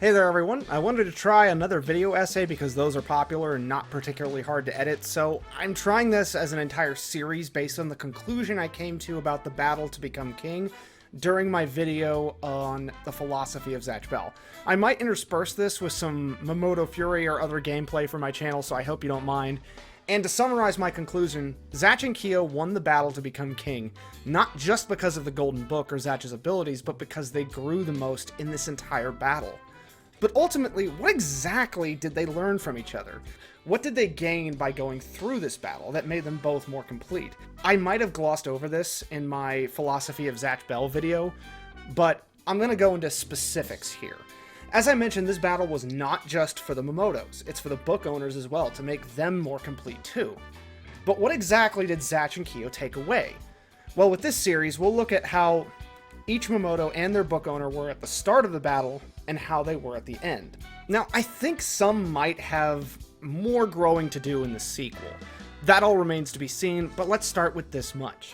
Hey there everyone, I wanted to try another video essay because those are popular and not particularly hard to edit, so I'm trying this as an entire series based on the conclusion I came to about the battle to become king during my video on the philosophy of Zatch Bell. I might intersperse this with some Mamoto Fury or other gameplay for my channel, so I hope you don't mind. And to summarize my conclusion, Zatch and Kyo won the battle to become king, not just because of the Golden Book or Zatch's abilities, but because they grew the most in this entire battle. But ultimately, what exactly did they learn from each other? What did they gain by going through this battle that made them both more complete? I might have glossed over this in my Philosophy of Zatch Bell video, but I'm going to go into specifics here. As I mentioned, this battle was not just for the Mamotos, it's for the book owners as well, to make them more complete too. But what exactly did Zatch and Kyo take away? Well, with this series, we'll look at how each Mamoto and their book owner were at the start of the battle, and how they were at the end. Now, I think some might have more growing to do in the sequel. That all remains to be seen, but let's start with this much.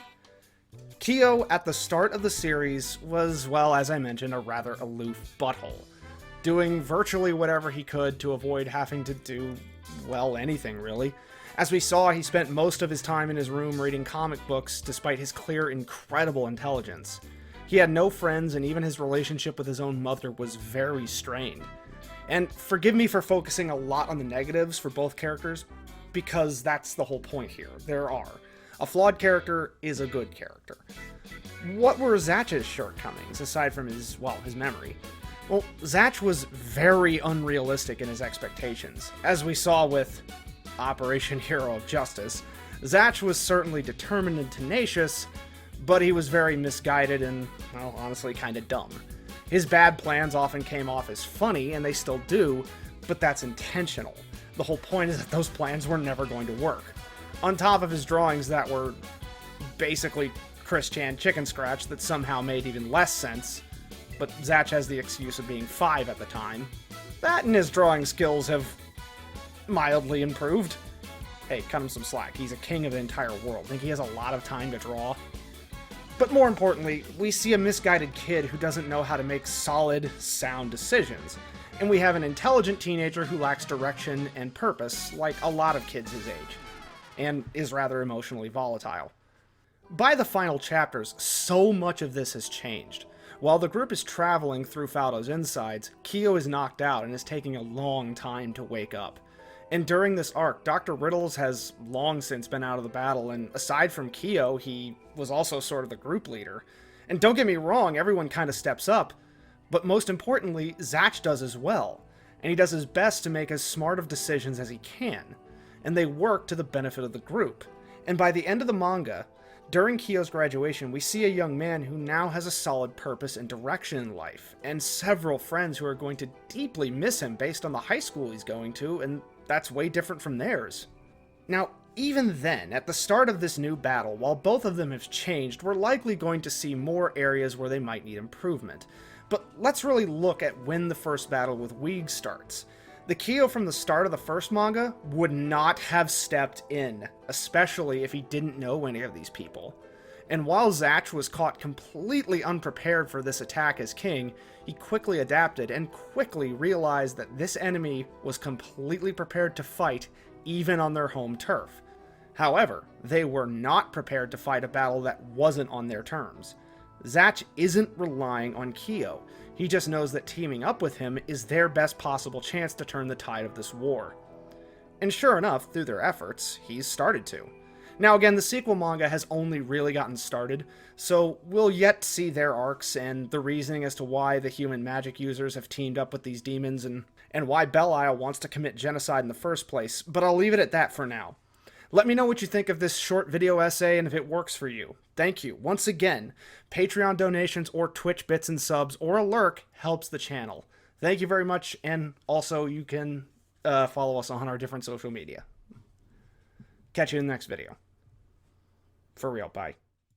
Kyo, at the start of the series, was, well, as I mentioned, a rather aloof butthole, doing virtually whatever he could to avoid having to do, well, anything really. As we saw, he spent most of his time in his room reading comic books, despite his clear, incredible intelligence. He had no friends, and even his relationship with his own mother was very strained. And forgive me for focusing a lot on the negatives for both characters, because that's the whole point here. There are. A flawed character is a good character. What were Zatch's shortcomings, aside from his memory? Well, Zatch was very unrealistic in his expectations. As we saw with Operation Hero of Justice, Zatch was certainly determined and tenacious, but he was very misguided and, well, honestly kind of dumb. His bad plans often came off as funny, and they still do, but that's intentional. The whole point is that those plans were never going to work. On top of his drawings that were basically Chris Chan chicken scratch that somehow made even less sense, but Zatch has the excuse of being 5 at the time. That and his drawing skills have mildly improved. Hey, cut him some slack. He's a king of the entire world. Think he has a lot of time to draw? But more importantly, we see a misguided kid who doesn't know how to make solid, sound decisions. And we have an intelligent teenager who lacks direction and purpose, like a lot of kids his age, and is rather emotionally volatile. By the final chapters, so much of this has changed. While the group is traveling through Faldo's insides, Kyo is knocked out and is taking a long time to wake up. And during this arc, Dr. Riddles has long since been out of the battle, and aside from Kyo, he was also sort of the group leader. And don't get me wrong, everyone kind of steps up, but most importantly, Zatch does as well, and he does his best to make as smart of decisions as he can, and they work to the benefit of the group. And by the end of the manga, during Kyo's graduation, we see a young man who now has a solid purpose and direction in life, and several friends who are going to deeply miss him based on the high school he's going to, and that's way different from theirs. Now, even then, at the start of this new battle, while both of them have changed, we're likely going to see more areas where they might need improvement. But let's really look at when the first battle with Weeg starts. The Kyo from the start of the first manga would not have stepped in, especially if he didn't know any of these people. And while Zatch was caught completely unprepared for this attack as king, he quickly adapted and quickly realized that this enemy was completely prepared to fight even on their home turf. However, they were not prepared to fight a battle that wasn't on their terms. Zatch isn't relying on Kyo. He just knows that teaming up with him is their best possible chance to turn the tide of this war. And sure enough, through their efforts, he's started to. Now again, the sequel manga has only really gotten started, so we'll yet see their arcs and the reasoning as to why the human magic users have teamed up with these demons and why Belle-Isle wants to commit genocide in the first place, but I'll leave it at that for now. Let me know what you think of this short video essay and if it works for you. Thank you. Once again, Patreon donations or Twitch bits and subs or a lurk helps the channel. Thank you very much, and also you can follow us on our different social media. Catch you in the next video. For real, bye.